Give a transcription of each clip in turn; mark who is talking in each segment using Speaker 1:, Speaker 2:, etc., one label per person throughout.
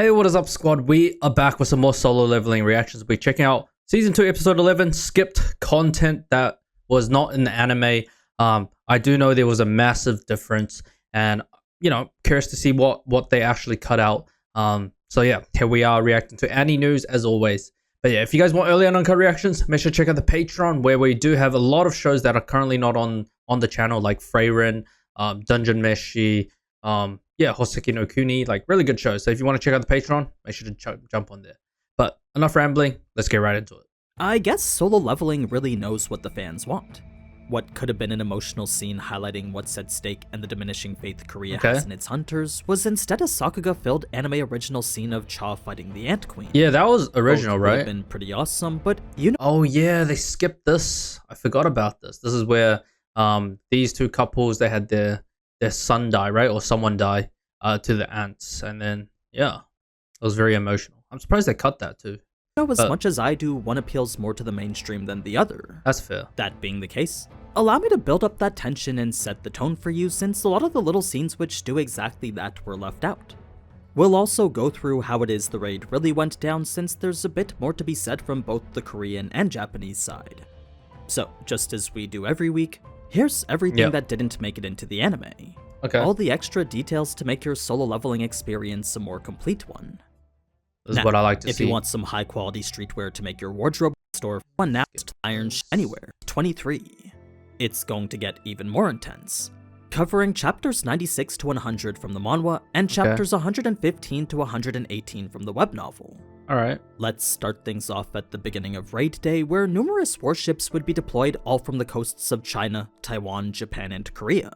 Speaker 1: Hey, what is up, squad? We are back with some more solo leveling reactions. We're checking out Season 2, Episode 11, skipped content that was not in the anime. I do know there was a massive difference, and, curious to see what they actually cut out. So yeah, here we are reacting to any news as always. But yeah, if you guys want early and uncut reactions, make sure to check out the Patreon, where we do have a lot of shows that are currently not on the channel, like Freyrin, Dungeon Meshi, Hoseki no Kuni, like really good shows. So if you want to check out the Patreon, make sure to jump on there. But enough rambling, let's get right into it.
Speaker 2: I guess solo leveling really knows what the fans want. What could have been an emotional scene highlighting what's at stake and the diminishing faith Korea has in its hunters was instead a Sakuga-filled anime original scene of Cha fighting the Ant Queen.
Speaker 1: Yeah, that was original,
Speaker 2: Both
Speaker 1: right?
Speaker 2: Would have been pretty awesome, but you know.
Speaker 1: Oh yeah, they skipped this. I forgot about this. This is where these two couples, they had their son die, right, or someone die to the ants, and then yeah, it was very emotional. I'm surprised they cut that too.
Speaker 2: As much as I do, one appeals more to the mainstream than the other.
Speaker 1: That's fair.
Speaker 2: That being the case, allow me to build up that tension and set the tone for you, since a lot of the little scenes which do exactly that were left out. We'll also go through how it is the raid really went down, since there's a bit more to be said from both the Korean and Japanese side. So, just as we do every week, here's everything that didn't make it into the anime.
Speaker 1: Okay.
Speaker 2: All the extra details to make your solo leveling experience a more complete one.
Speaker 1: This is what I like to see.
Speaker 2: If you want some high quality streetwear to make your wardrobe store fun, now Iron Anywhere 23. It's going to get even more intense, covering chapters 96 to 100 from the manhwa and chapters 115 to 118 from the web novel.
Speaker 1: Alright.
Speaker 2: Let's start things off at the beginning of Raid Day, where numerous warships would be deployed all from the coasts of China, Taiwan, Japan, and Korea.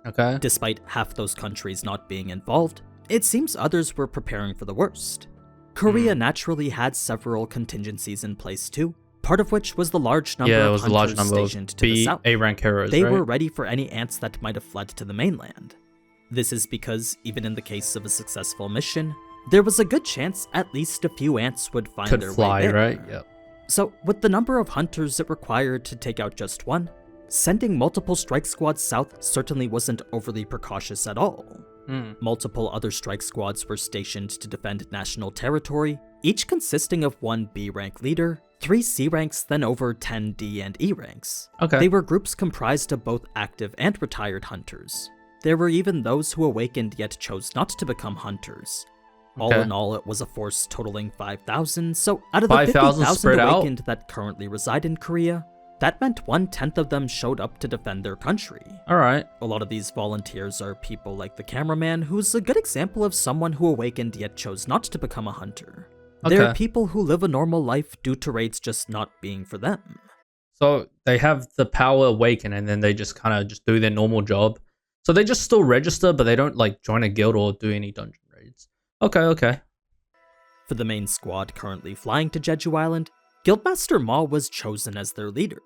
Speaker 1: Okay.
Speaker 2: Despite half those countries not being involved, it seems others were preparing for the worst. Korea naturally had several contingencies in place too, part of which was the large number of hunters stationed to the south.
Speaker 1: A-rank heroes,
Speaker 2: They were ready for any ants that might have fled to the mainland. This is because, even in the case of a successful mission, there was a good chance at least a few ants would find their way there.
Speaker 1: Right? Yep.
Speaker 2: So, with the number of hunters it required to take out just one, sending multiple strike squads south certainly wasn't overly precautious at all. Multiple other strike squads were stationed to defend national territory, each consisting of one B-rank leader, 3 C ranks, then over 10 D and E ranks.
Speaker 1: Okay.
Speaker 2: They were groups comprised of both active and retired hunters. There were even those who awakened yet chose not to become hunters. All in all, it was a force totaling 5,000, so out of the 50,000 awakened that currently reside in Korea, that meant 1/10 of them showed up to defend their country.
Speaker 1: Alright.
Speaker 2: A lot of these volunteers are people like the cameraman, who's a good example of someone who awakened yet chose not to become a hunter. They're people who live a normal life due to raids just not being for them.
Speaker 1: So they have the power awaken, and then they just kind of just do their normal job. So they just still register, but they don't like join a guild or do any dungeon raids. Okay.
Speaker 2: For the main squad currently flying to Jeju Island, Guildmaster Ma was chosen as their leader.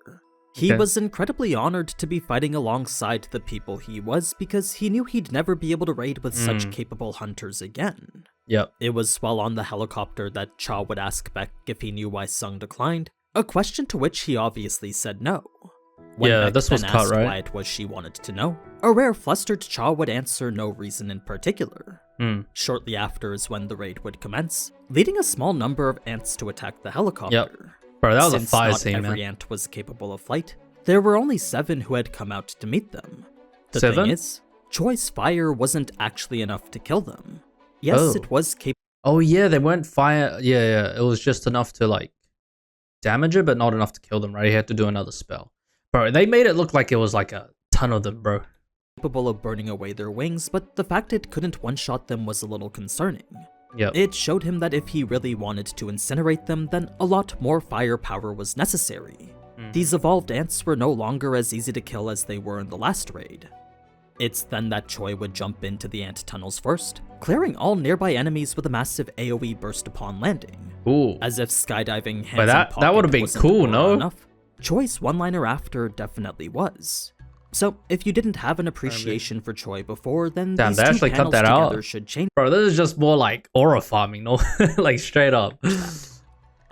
Speaker 2: He was incredibly honored to be fighting alongside the people he was, because he knew he'd never be able to raid with such capable hunters again.
Speaker 1: Yep.
Speaker 2: It was while on the helicopter that Cha would ask Beck if he knew why Sung declined, a question to which he obviously said no. When Beck
Speaker 1: this was
Speaker 2: then
Speaker 1: cut,
Speaker 2: asked
Speaker 1: right?
Speaker 2: why it was she wanted to know, a rare flustered Cha would answer no reason in particular. Shortly after is when the raid would commence, leading a small number of ants to attack the helicopter.
Speaker 1: Bro, that was
Speaker 2: Since
Speaker 1: a fire
Speaker 2: not
Speaker 1: scene,
Speaker 2: every ant was capable of flight, there were only 7 who had come out to meet them. The
Speaker 1: 7?
Speaker 2: thing is, Choi's fire wasn't actually enough to kill them. Yes, it was capable.
Speaker 1: Oh yeah, they weren't fire. Yeah. It was just enough to like damage it, but not enough to kill them, right? He had to do another spell. Bro, they made it look like it was like a ton of them, bro.
Speaker 2: Capable of burning away their wings, but the fact it couldn't one-shot them was a little concerning.
Speaker 1: Yep.
Speaker 2: It showed him that if he really wanted to incinerate them, then a lot more firepower was necessary. These evolved ants were no longer as easy to kill as they were in the last raid. It's then that Choi would jump into the ant tunnels first, clearing all nearby enemies with a massive AoE burst upon landing.
Speaker 1: Ooh.
Speaker 2: As if skydiving hands
Speaker 1: that would have been cool, no?
Speaker 2: Enough. Choi's one-liner after definitely was. So, if you didn't have an appreciation for Choi before, then these
Speaker 1: they
Speaker 2: two
Speaker 1: actually cut
Speaker 2: panels
Speaker 1: that
Speaker 2: together
Speaker 1: out.
Speaker 2: should change.
Speaker 1: Bro, this is just more like aura farming, no? Like straight up.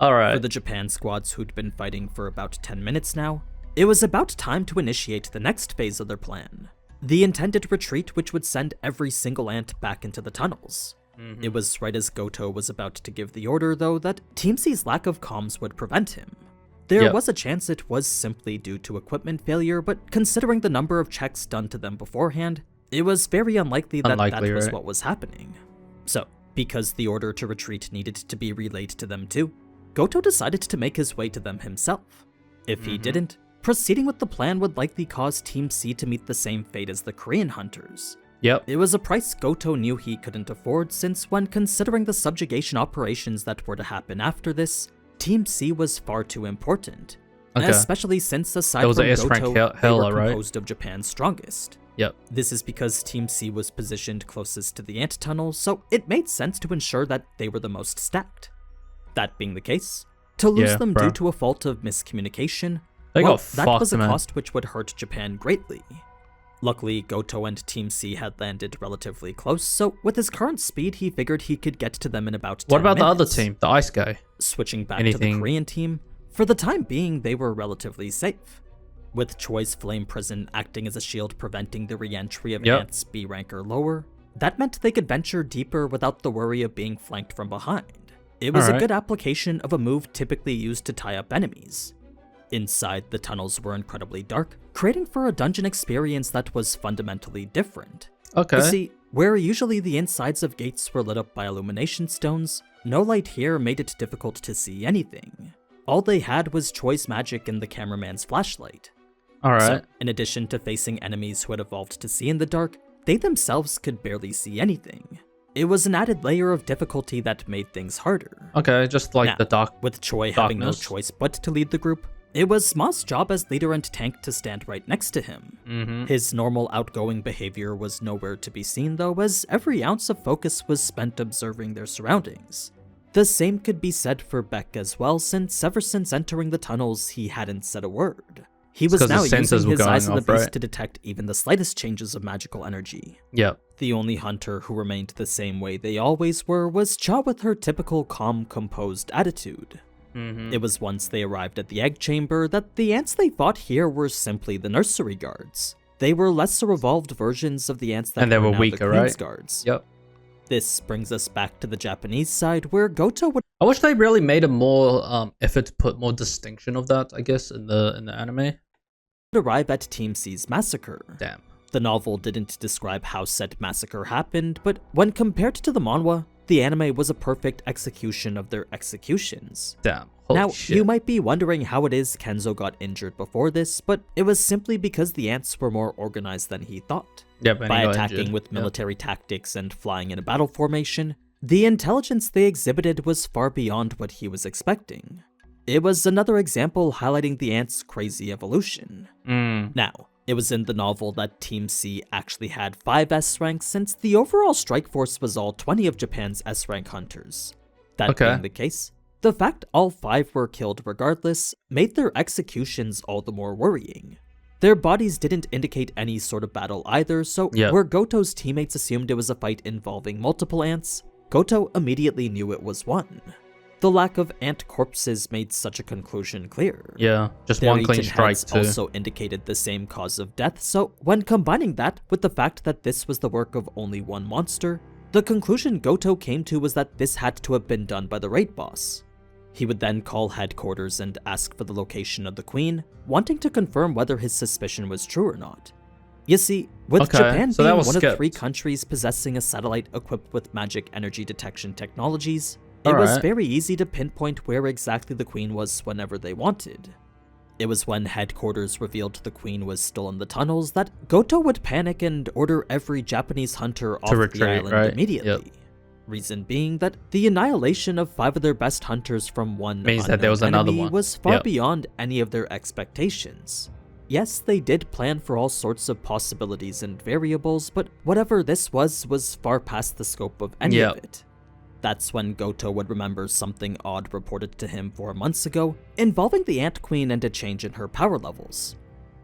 Speaker 1: Alright.
Speaker 2: For the Japan squads who'd been fighting for about 10 minutes now, it was about time to initiate the next phase of their plan. The intended retreat, which would send every single ant back into the tunnels. It was right as Goto was about to give the order, though, that Team C's lack of comms would prevent him. There was a chance it was simply due to equipment failure, but considering the number of checks done to them beforehand, it was very unlikely that was what was happening. So, because the order to retreat needed to be relayed to them too, Goto decided to make his way to them himself. If he didn't, proceeding with the plan would likely cause Team C to meet the same fate as the Korean hunters. It was a price Goto knew he couldn't afford, since when considering the subjugation operations that were to happen after this, Team C was far too important. Especially since aside from Goto, they were composed of Japan's strongest. This is because Team C was positioned closest to the ant tunnel, so it made sense to ensure that they were the most stacked. That being the case, to lose them due to a fault of miscommunication, that was a cost which would hurt Japan greatly. Luckily, Goto and Team C had landed relatively close, so with his current speed, he figured he could get to them in about 10 minutes.
Speaker 1: What about the other team, the ice guy?
Speaker 2: Switching back to the Korean team, for the time being, they were relatively safe, with Choi's Flame Prison acting as a shield preventing the re-entry of ants B rank or lower. That meant they could venture deeper without the worry of being flanked from behind. It was a good application of a move typically used to tie up enemies. Inside, the tunnels were incredibly dark, creating for a dungeon experience that was fundamentally different. You see, where usually the insides of gates were lit up by illumination stones, no light here made it difficult to see anything. All they had was Choi's magic and the cameraman's flashlight. So, in addition to facing enemies who had evolved to see in the dark, they themselves could barely see anything. It was an added layer of difficulty that made things harder.
Speaker 1: Just like the dark.
Speaker 2: With Choi having no choice but to lead the group, it was Ma's job as leader and tank to stand right next to him. His normal outgoing behavior was nowhere to be seen though, as every ounce of focus was spent observing their surroundings. The same could be said for Beck as well, since ever since entering the tunnels, he hadn't said a word. He was now using his eyes of the beast to detect even the slightest changes of magical energy. The only hunter who remained the same way they always were was Cha with her typical calm, composed attitude. It was once they arrived at the egg chamber that the ants they fought here were simply the nursery guards. They were lesser evolved versions of the ants that were now weaker, the Queen's guards. This brings us back to the Japanese side, where Goto would—
Speaker 1: I wish they really made a more effort to put more distinction of that, I guess, in the anime.
Speaker 2: Arrive at Team C's massacre.
Speaker 1: Damn.
Speaker 2: The novel didn't describe how said massacre happened, but when compared to the manhwa, the anime was a perfect execution of their executions.
Speaker 1: Damn.
Speaker 2: Now,
Speaker 1: shit.
Speaker 2: You might be wondering how it is Kenzo got injured before this, but it was simply because the ants were more organized than he thought. By attacking with military tactics and flying in a battle formation, the intelligence they exhibited was far beyond what he was expecting. It was another example highlighting the ants' crazy evolution. Now, it was in the novel that Team C actually had 5 S ranks, since the overall strike force was all 20 of Japan's S rank hunters. That being the case, the fact all 5 were killed regardless made their executions all the more worrying. Their bodies didn't indicate any sort of battle either, so where Goto's teammates assumed it was a fight involving multiple ants, Goto immediately knew it was one. The lack of ant corpses made such a conclusion clear.
Speaker 1: Just one clean strike too.
Speaker 2: Also indicated the same cause of death, so when combining that with the fact that this was the work of only one monster, the conclusion Goto came to was that this had to have been done by the raid boss. He would then call headquarters and ask for the location of the queen, wanting to confirm whether his suspicion was true or not. You see, with Japan being one of 3 countries possessing a satellite equipped with magic energy detection technologies, it was very easy to pinpoint where exactly the queen was whenever they wanted. It was when headquarters revealed the queen was still in the tunnels that Goto would panic and order every Japanese hunter off the island immediately. Reason being that the annihilation of 5 of their best hunters from one
Speaker 1: means that there was another one
Speaker 2: was far beyond any of their expectations. Yes, they did plan for all sorts of possibilities and variables, but whatever this was far past the scope of any of it. That's when Goto would remember something odd reported to him 4 months ago, involving the Ant Queen and a change in her power levels.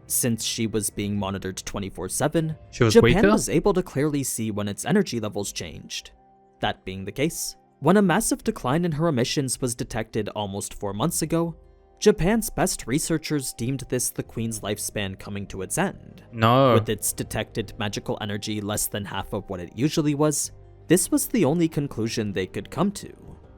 Speaker 2: Since she was being monitored 24/7, Japan was able to clearly see when its energy levels changed. That being the case, when a massive decline in her emissions was detected almost 4 months ago, Japan's best researchers deemed this the Queen's lifespan coming to its end. With its detected magical energy less than half of what it usually was, this was the only conclusion they could come to.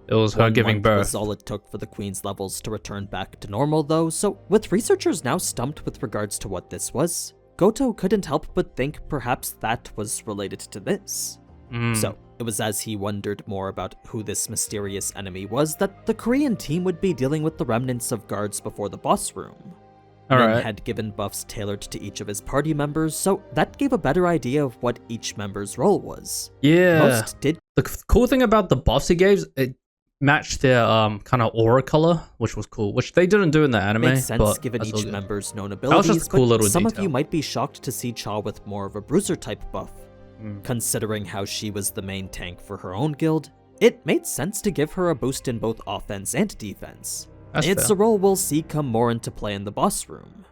Speaker 1: It was her
Speaker 2: 1
Speaker 1: giving
Speaker 2: month
Speaker 1: birth.
Speaker 2: was all it took for the Queen's levels to return back to normal though, so with researchers now stumped with regards to what this was, Goto couldn't help but think perhaps that was related to this. So, it was as he wondered more about who this mysterious enemy was that the Korean team would be dealing with the remnants of guards before the boss room. Min had given buffs tailored to each of his party members, so that gave a better idea of what each member's role was.
Speaker 1: Yeah.
Speaker 2: Most did.
Speaker 1: The cool thing about the buffs he gave, it matched their kind of aura color, which was cool, which they didn't do in the anime.
Speaker 2: Makes sense
Speaker 1: but
Speaker 2: given
Speaker 1: that's all
Speaker 2: each
Speaker 1: good.
Speaker 2: member's known
Speaker 1: That was
Speaker 2: abilities,
Speaker 1: just a cool
Speaker 2: but
Speaker 1: little
Speaker 2: some of
Speaker 1: detail.
Speaker 2: you might be shocked to see Cha with more of a bruiser type buff. Considering how she was the main tank for her own guild, it made sense to give her a boost in both offense and defense. It's
Speaker 1: fair.
Speaker 2: a role we'll see come more into play in the boss room.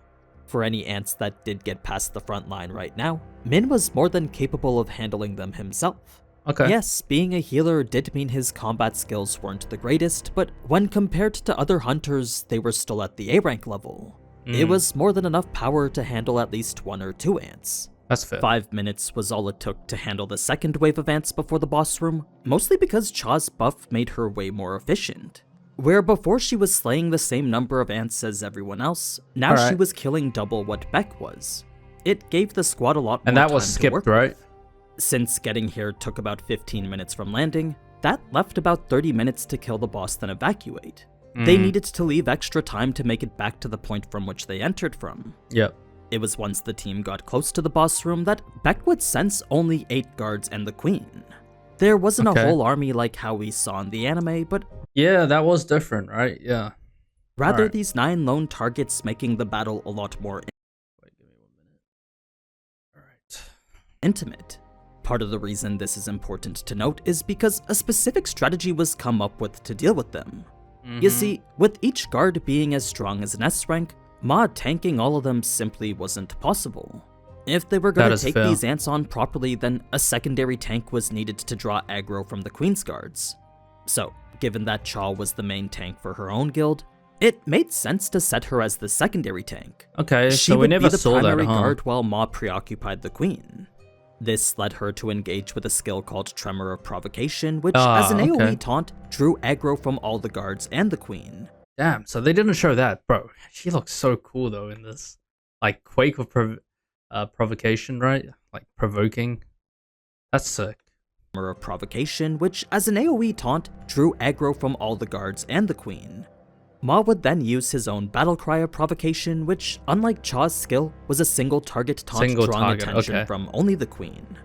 Speaker 2: For any ants that did get past the front line right now, Min was more than capable of handling them himself.
Speaker 1: Okay.
Speaker 2: Yes, being a healer did mean his combat skills weren't the greatest, but when compared to other hunters, they were still at the A rank level. It was more than enough power to handle at least 1 or 2 ants.
Speaker 1: That's fair.
Speaker 2: 5 minutes was all it took to handle the second wave of ants before the boss room, mostly because Cha's buff made her way more efficient. Where before she was slaying the same number of ants as everyone else, now she was killing double what Beck was. It gave the squad a lot more
Speaker 1: And that
Speaker 2: time
Speaker 1: was
Speaker 2: to
Speaker 1: skipped,
Speaker 2: work
Speaker 1: right?
Speaker 2: with. Since getting here took about 15 minutes from landing, that left about 30 minutes to kill the boss then evacuate. They needed to leave extra time to make it back to the point from which they entered from.
Speaker 1: Yep.
Speaker 2: It was once the team got close to the boss room that Beck would sense only 8 guards and the queen. There wasn't a whole army like how we saw in the anime, but
Speaker 1: Yeah, that was different, right? Yeah.
Speaker 2: rather these 9 lone targets making the battle a lot more
Speaker 1: Wait, give me 1 minute. Alright.
Speaker 2: intimate. Part of the reason this is important to note is because a specific strategy was come up with to deal with them. You see, with each guard being as strong as an S rank, Ma tanking all of them simply wasn't possible. If they were going to take these ants on properly, then a secondary tank was needed to draw aggro from the Queen's guards. So, given that Cha was the main tank for her own guild, it made sense to set her as the secondary tank.
Speaker 1: Okay,
Speaker 2: She
Speaker 1: so we
Speaker 2: would
Speaker 1: never
Speaker 2: be the
Speaker 1: saw that,
Speaker 2: primary
Speaker 1: huh?
Speaker 2: guard while Ma preoccupied the Queen. This led her to engage with a skill called Tremor of Provocation, which, as an AoE taunt, drew aggro from all the guards and the Queen.
Speaker 1: Damn, so they didn't show that. Bro, she looks so cool, though, in this. Like, Quake of Provocation, right? Like, provoking. That's sick.
Speaker 2: Tremor of Provocation, which, as an AoE taunt, drew aggro from all the guards and the Queen. Ma would then use his own Battle Cry of Provocation, which, unlike Cha's skill, was a single target taunt drawing attention from only the Queen.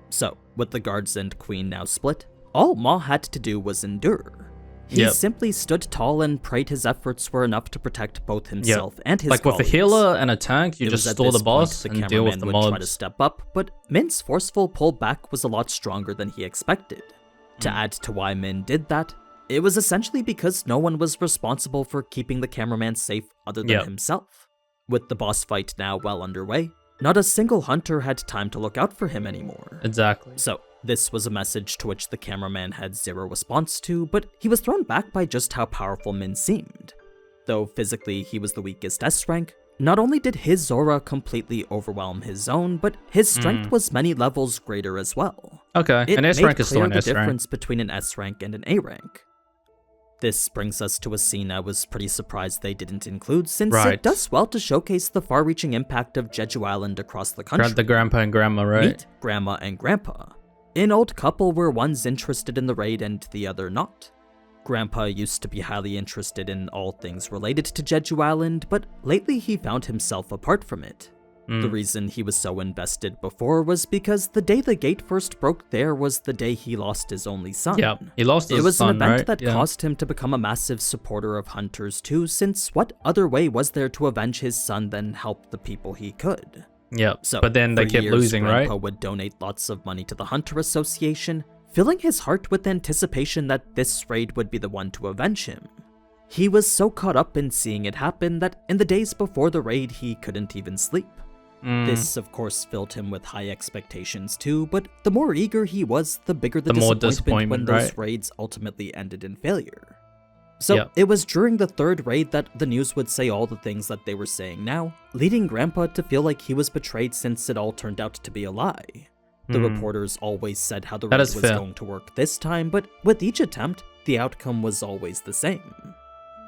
Speaker 2: So, with the guards and Queen now split, all Ma had to do was endure. He simply stood tall and prayed his efforts were enough to protect both himself and his
Speaker 1: colleagues. Like with a healer and a tank, you just stall the boss and deal with the mobs.
Speaker 2: Try to step up, but Min's forceful pullback was a lot stronger than he expected. To add to why Min did that, it was essentially because no one was responsible for keeping the cameraman safe other than himself. With the boss fight now well underway, not a single hunter had time to look out for him anymore.
Speaker 1: Exactly.
Speaker 2: So, this was a message to which the cameraman had zero response to, but he was thrown back by just how powerful Min seemed. Though physically he was the weakest S rank, not only did his aura completely overwhelm his own, but his strength was many levels greater as well.
Speaker 1: Okay, an S rank is still an S rank.
Speaker 2: It made clear the difference between an S rank and an A rank. This brings us to a scene I was pretty surprised they didn't include, since it does well to showcase the far-reaching impact of Jeju Island across the country.
Speaker 1: The grandpa and grandma, right?
Speaker 2: Meet grandma and grandpa. An old couple where one's interested in the raid and the other not. Grandpa used to be highly interested in all things related to Jeju Island, but lately he found himself apart from it. The reason he was so invested before was because the day the gate first broke there was the day he lost his only son.
Speaker 1: Yeah, he lost his son,
Speaker 2: It was an event
Speaker 1: right?
Speaker 2: that caused him to become a massive supporter of hunters too, since what other way was there to avenge his son than help the people he could?
Speaker 1: Yep,
Speaker 2: So,
Speaker 1: but then they
Speaker 2: for
Speaker 1: kept
Speaker 2: years,
Speaker 1: losing, right?
Speaker 2: Grandpa would donate lots of money to the Hunter Association, filling his heart with anticipation that this raid would be the one to avenge him. He was so caught up in seeing it happen that in the days before the raid he couldn't even sleep. This, of course, filled him with high expectations too, but the more eager he was, the bigger the disappointment when those raids ultimately ended in failure. So it was during the third raid that the news would say all the things that they were saying now, leading Grandpa to feel like he was betrayed since it all turned out to be a lie. The reporters always said how the
Speaker 1: That
Speaker 2: raid
Speaker 1: is
Speaker 2: was
Speaker 1: fair.
Speaker 2: going to work this time, but with each attempt, the outcome was always the same.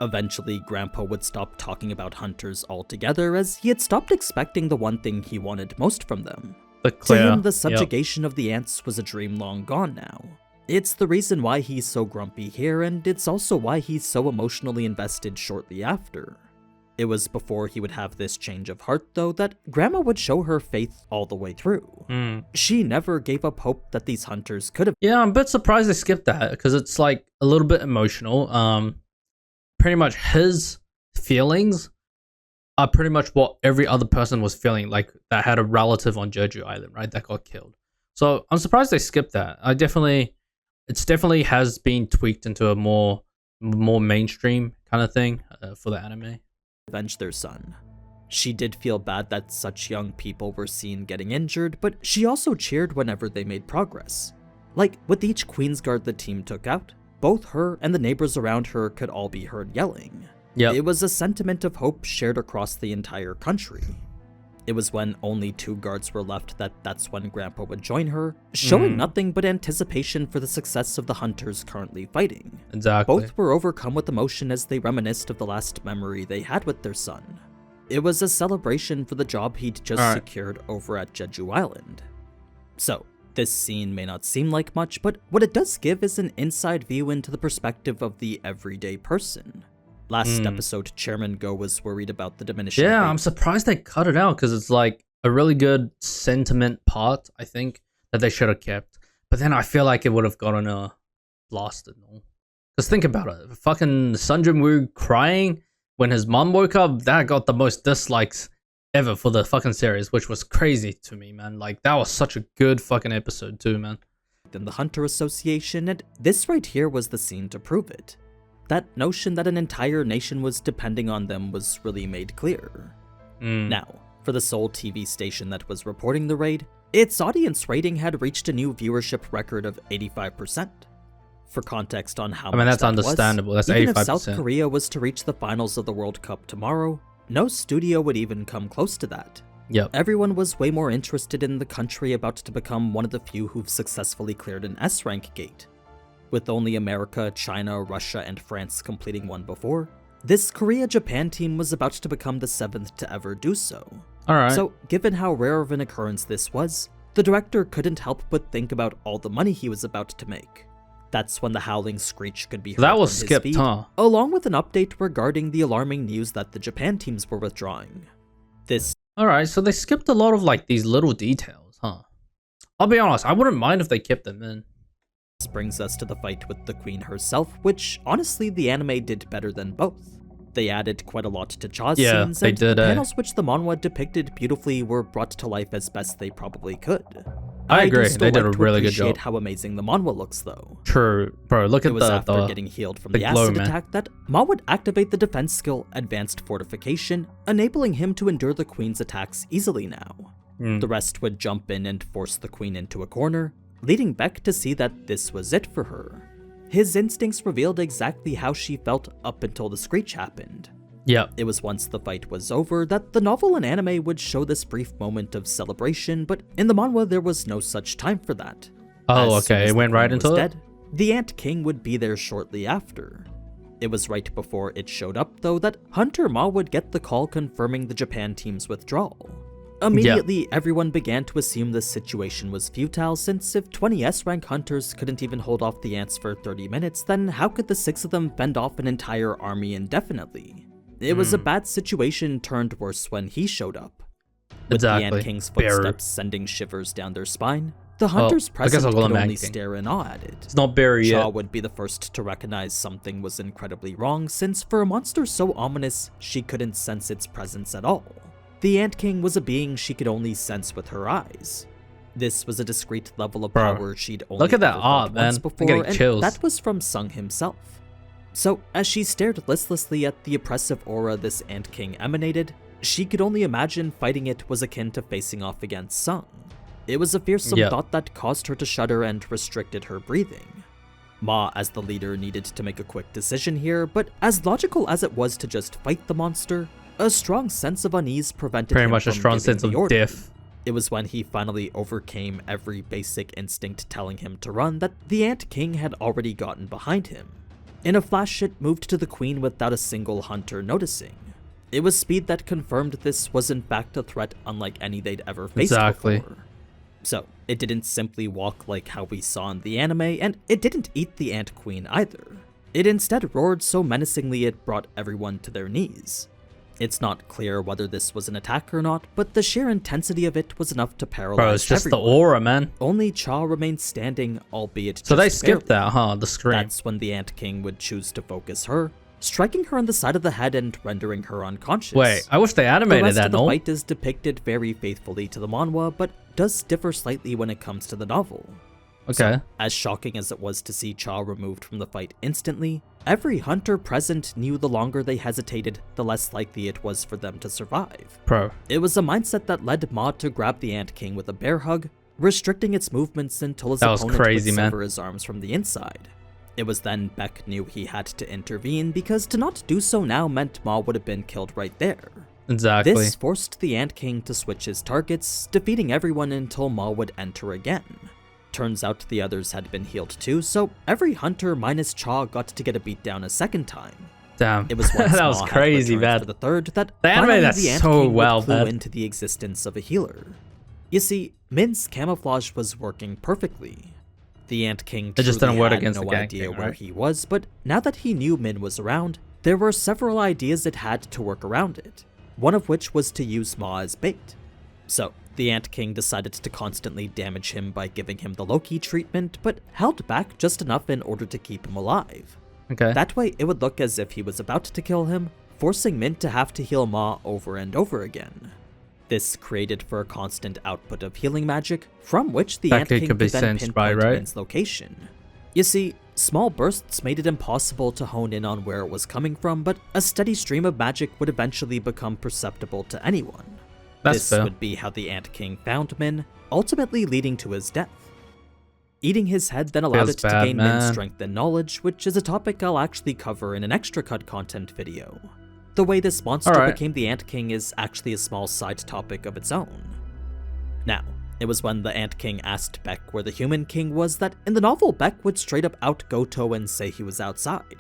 Speaker 2: Eventually, Grandpa would stop talking about hunters altogether, as he had stopped expecting the one thing he wanted most from them.
Speaker 1: The
Speaker 2: To
Speaker 1: clear.
Speaker 2: him, the subjugation of the ants was a dream long gone now. It's the reason why he's so grumpy here, and it's also why he's so emotionally invested shortly after. It was before he would have this change of heart, though, that Grandma would show her faith all the way through. She never gave up hope that these hunters could have.
Speaker 1: Yeah, I'm a bit surprised they skipped that because it's like a little bit emotional. Pretty much his feelings are pretty much what every other person was feeling, like that had a relative on Jeju Island, right? That got killed. So I'm surprised they skipped that. It's definitely has been tweaked into a more mainstream kind of thing for the anime.
Speaker 2: Avenge their son. She did feel bad that such young people were seen getting injured, but she also cheered whenever they made progress. Like, with each Queensguard the team took out, both her and the neighbors around her could all be heard yelling.
Speaker 1: Yep.
Speaker 2: It was a sentiment of hope shared across the entire country. It was when only 2 guards were left that's when Grandpa would join her, showing nothing but anticipation for the success of the hunters currently fighting.
Speaker 1: Exactly.
Speaker 2: Both were overcome with emotion as they reminisced of the last memory they had with their son. It was a celebration for the job he'd just secured over at Jeju Island. So, this scene may not seem like much, but what it does give is an inside view into the perspective of the everyday person. Last episode, Chairman Go was worried about the diminishing
Speaker 1: Yeah,
Speaker 2: rate.
Speaker 1: I'm surprised they cut it out because it's like a really good sentiment part, I think, that they should have kept. But then I feel like it would have gotten blasted. Because think about it. Fucking Sun Jin-woo crying when his mom woke up, that got the most dislikes ever for the fucking series, which was crazy to me, man. Like, that was such a good fucking episode too, man.
Speaker 2: In the Hunter Association, and this right here was the scene to prove it. That notion that an entire nation was depending on them was really made clear. Now, for the sole TV station that was reporting the raid, its audience rating had reached a new viewership record of 85%. For context on how much
Speaker 1: that's
Speaker 2: that
Speaker 1: understandable.
Speaker 2: was,
Speaker 1: That's
Speaker 2: even
Speaker 1: 85%.
Speaker 2: if South Korea was to reach the finals of the World Cup tomorrow, no studio would even come close to that.
Speaker 1: Yep.
Speaker 2: Everyone was way more interested in the country about to become one of the few who've successfully cleared an S-rank gate. With only America, China, Russia, and France completing one before, this Korea-Japan team was about to become the 7th to ever do so.
Speaker 1: Alright.
Speaker 2: So, given how rare of an occurrence this was, the director couldn't help but think about all the money he was about to make. That's when the howling screech could be heard
Speaker 1: That was
Speaker 2: from his
Speaker 1: skipped,
Speaker 2: feed,
Speaker 1: huh?
Speaker 2: along with an update regarding the alarming news that the Japan teams were withdrawing. This
Speaker 1: Alright, so they skipped a lot of like these little details, huh? I'll be honest, I wouldn't mind if they kept them in.
Speaker 2: brings us to the fight with the queen herself, which honestly the anime did better than both. They added quite a lot to Cha's scenes,
Speaker 1: they
Speaker 2: and
Speaker 1: did,
Speaker 2: the panels which the manhwa depicted beautifully were brought to life as best they probably could.
Speaker 1: I agree,
Speaker 2: do still
Speaker 1: they did
Speaker 2: like
Speaker 1: a
Speaker 2: to
Speaker 1: really good
Speaker 2: appreciate
Speaker 1: job.
Speaker 2: how amazing the manhwa looks though.
Speaker 1: True, bro, look
Speaker 2: It
Speaker 1: at
Speaker 2: was
Speaker 1: the
Speaker 2: after getting healed from the
Speaker 1: glow,
Speaker 2: acid
Speaker 1: man.
Speaker 2: attack that Ma would activate the defense skill Advanced Fortification, enabling him to endure the queen's attacks easily now. The rest would jump in and force the queen into a corner, leading Beck to see that this was it for her. His instincts revealed exactly how she felt up until the screech happened.
Speaker 1: Yep.
Speaker 2: It was once the fight was over that the novel and anime would show this brief moment of celebration, but in the manhwa there was no such time for that.
Speaker 1: Oh,
Speaker 2: As soon
Speaker 1: okay,
Speaker 2: as
Speaker 1: it
Speaker 2: the
Speaker 1: went right
Speaker 2: queen was
Speaker 1: into it?
Speaker 2: dead, the Ant King would be there shortly after. It was right before it showed up though that Hunter Ma would get the call confirming the Japan team's withdrawal. Immediately, everyone began to assume this situation was futile, since if 20 S-rank hunters couldn't even hold off the ants for 30 minutes, then how could the 6 of them fend off an entire army indefinitely? It was a bad situation turned worse when he showed up. With the Ant
Speaker 1: Exactly.
Speaker 2: King's
Speaker 1: Bear.
Speaker 2: footsteps sending shivers down their spine, the hunters
Speaker 1: I guess
Speaker 2: present
Speaker 1: I'll
Speaker 2: could
Speaker 1: call him
Speaker 2: only
Speaker 1: Ant King.
Speaker 2: stare in awe at it.
Speaker 1: It's not Barry
Speaker 2: Cha
Speaker 1: yet.
Speaker 2: would be the first to recognize something was incredibly wrong, since for a monster so ominous, she couldn't sense its presence at all. The Ant King was a being she could only sense with her eyes. This was a discrete level of
Speaker 1: Bro,
Speaker 2: power she'd only
Speaker 1: look at that
Speaker 2: ever felt
Speaker 1: art,
Speaker 2: once
Speaker 1: man. I'm
Speaker 2: before,
Speaker 1: getting
Speaker 2: and
Speaker 1: chills.
Speaker 2: that was from Sung himself. So, as she stared listlessly at the oppressive aura this Ant King emanated, she could only imagine fighting it was akin to facing off against Sung. It was a fearsome
Speaker 1: Yep.
Speaker 2: thought that caused her to shudder and restricted her breathing. Ma, as the leader, needed to make a quick decision here, but as logical as it was to just fight the monster, a strong sense of unease prevented
Speaker 1: Pretty
Speaker 2: him
Speaker 1: much a
Speaker 2: from
Speaker 1: strong
Speaker 2: giving
Speaker 1: sense
Speaker 2: the
Speaker 1: of
Speaker 2: order.
Speaker 1: death.
Speaker 2: It was when he finally overcame every basic instinct telling him to run that the Ant King had already gotten behind him. In a flash, it moved to the queen without a single hunter noticing. It was speed that confirmed this was in fact a threat unlike any they'd ever faced before. So, it didn't simply walk like how we saw in the anime, and it didn't eat the Ant Queen either. It instead roared so menacingly it brought everyone to their knees. It's not clear whether this was an attack or not, but the sheer intensity of it was enough to paralyze
Speaker 1: Bro, it's just
Speaker 2: everyone.
Speaker 1: the aura, man.
Speaker 2: Only Cha remained standing, albeit
Speaker 1: So they
Speaker 2: just
Speaker 1: skipped
Speaker 2: barely.
Speaker 1: that, huh? The scream.
Speaker 2: That's when the Ant King would choose to focus her, striking her on the side of the head and rendering her unconscious.
Speaker 1: Wait, I wish they
Speaker 2: The
Speaker 1: animated
Speaker 2: rest
Speaker 1: that,
Speaker 2: of the
Speaker 1: no?
Speaker 2: fight is depicted very faithfully to the manhwa, but does differ slightly when it comes to the novel.
Speaker 1: Okay.
Speaker 2: As shocking as it was to see Cha removed from the fight instantly, every hunter present knew the longer they hesitated, the less likely it was for them to survive.
Speaker 1: Bro.
Speaker 2: It was a mindset that led Ma to grab the Ant King with a bear hug, restricting its movements until his
Speaker 1: That was
Speaker 2: opponent
Speaker 1: crazy,
Speaker 2: would
Speaker 1: man.
Speaker 2: sever his arms from the inside. It was then Beck knew he had to intervene, because to not do so now meant Ma would have been killed right there.
Speaker 1: Exactly.
Speaker 2: This forced the Ant King to switch his targets, defeating everyone until Ma would enter again. Turns out the others had been healed too, so every hunter minus Cha got to get a beatdown a second time.
Speaker 1: Damn.
Speaker 2: It was once
Speaker 1: That was
Speaker 2: Ma had
Speaker 1: crazy,
Speaker 2: returned
Speaker 1: man.
Speaker 2: for the third that
Speaker 1: They animated
Speaker 2: finally
Speaker 1: that
Speaker 2: the Ant
Speaker 1: so
Speaker 2: King
Speaker 1: well,
Speaker 2: would clue
Speaker 1: man.
Speaker 2: into the existence of a healer. You see, Min's camouflage was working perfectly. The Ant King
Speaker 1: It just didn't
Speaker 2: truly
Speaker 1: work
Speaker 2: had
Speaker 1: against
Speaker 2: no
Speaker 1: the gang
Speaker 2: idea
Speaker 1: thing,
Speaker 2: where
Speaker 1: right?
Speaker 2: he was, but now that he knew Min was around, there were several ideas it had to work around it, one of which was to use Ma as bait. So, the Ant King decided to constantly damage him by giving him the Loki treatment, but held back just enough in order to keep him alive.
Speaker 1: Okay.
Speaker 2: That way, it would look as if he was about to kill him, forcing Min to have to heal Ma over and over again. This created for a constant output of healing magic, from which the
Speaker 1: That
Speaker 2: Ant
Speaker 1: could
Speaker 2: King
Speaker 1: be
Speaker 2: could then
Speaker 1: sensed by,
Speaker 2: pinpoint
Speaker 1: right?
Speaker 2: Min's location. You see, small bursts made it impossible to hone in on where it was coming from, but a steady stream of magic would eventually become perceptible to anyone.
Speaker 1: That's
Speaker 2: This
Speaker 1: fair.
Speaker 2: would be how the Ant King found Min, ultimately leading to his death. Eating his head then allowed
Speaker 1: Feels
Speaker 2: it to
Speaker 1: bad,
Speaker 2: gain Min's
Speaker 1: man.
Speaker 2: strength and knowledge, which is a topic I'll actually cover in an extra cut content video. The way this monster
Speaker 1: Alright.
Speaker 2: became the Ant King is actually a small side topic of its own. Now, it was when the Ant King asked Beck where the Human King was that in the novel Beck would straight up out Goto and say he was outside.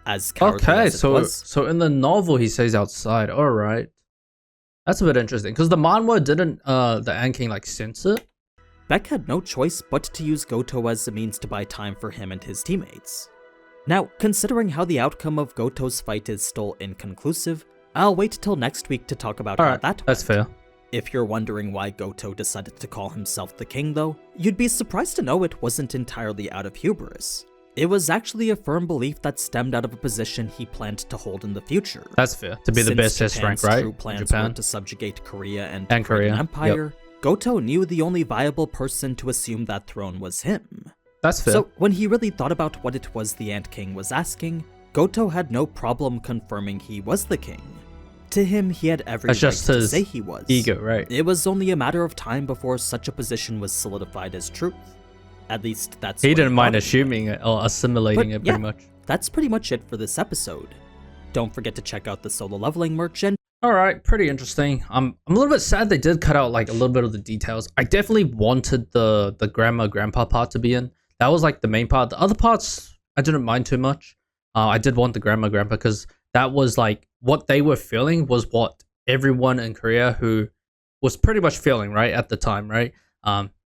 Speaker 2: As cowardly
Speaker 1: Okay,
Speaker 2: as it
Speaker 1: so
Speaker 2: was,
Speaker 1: so in the novel he says outside. All right, that's a bit interesting because the manhwa didn't the Ant King like censor.
Speaker 2: Beck had no choice but to use Goto as a means to buy time for him and his teammates. Now, considering how the outcome of Goto's fight is still inconclusive, I'll wait till next week to talk about
Speaker 1: All
Speaker 2: how
Speaker 1: right,
Speaker 2: that
Speaker 1: that's
Speaker 2: went.
Speaker 1: fair.
Speaker 2: If you're wondering why Goto decided to call himself the king though, you'd be surprised to know it wasn't entirely out of hubris. It was actually a firm belief that stemmed out of a position he planned to hold in the future.
Speaker 1: That's fair to be the
Speaker 2: Since
Speaker 1: best S
Speaker 2: Japan's
Speaker 1: rank, right?
Speaker 2: True
Speaker 1: In
Speaker 2: plans
Speaker 1: Japan.
Speaker 2: were to subjugate Korea and
Speaker 1: And
Speaker 2: create
Speaker 1: Korea,
Speaker 2: an
Speaker 1: yep.
Speaker 2: empire, Goto knew the only viable person to assume that throne was him.
Speaker 1: That's fair.
Speaker 2: So when he really thought about what it was the Ant King was asking, Goto had no problem confirming he was the king. To him, he had every
Speaker 1: That's
Speaker 2: right
Speaker 1: just
Speaker 2: to
Speaker 1: his
Speaker 2: say he was.
Speaker 1: ego, right?
Speaker 2: It was only a matter of time before such a position was solidified as truth. At least that's
Speaker 1: He
Speaker 2: what
Speaker 1: didn't mind
Speaker 2: thought.
Speaker 1: assuming it or assimilating
Speaker 2: But
Speaker 1: it pretty
Speaker 2: yeah.
Speaker 1: much.
Speaker 2: That's pretty much it for this episode. Don't forget to check out the solo leveling merch, and
Speaker 1: All right, pretty interesting. I'm a little bit sad they did cut out like a little bit of the details. I definitely wanted the grandpa part to be in. That was like the main part. The other parts I didn't mind too much. I did want the grandpa because that was like what they were feeling was what everyone in Korea who was pretty much feeling right at the time, right?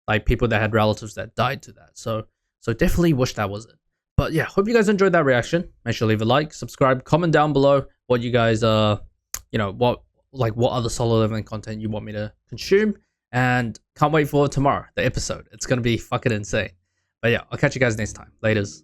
Speaker 1: Like people that had relatives that died to that. So definitely wish that was it. But yeah, hope you guys enjoyed that reaction. Make sure to leave a like, subscribe, comment down below what you guys what other solo leveling content you want me to consume, and can't wait for tomorrow, the episode. It's gonna be fucking insane. But yeah, I'll catch you guys next time. Laters.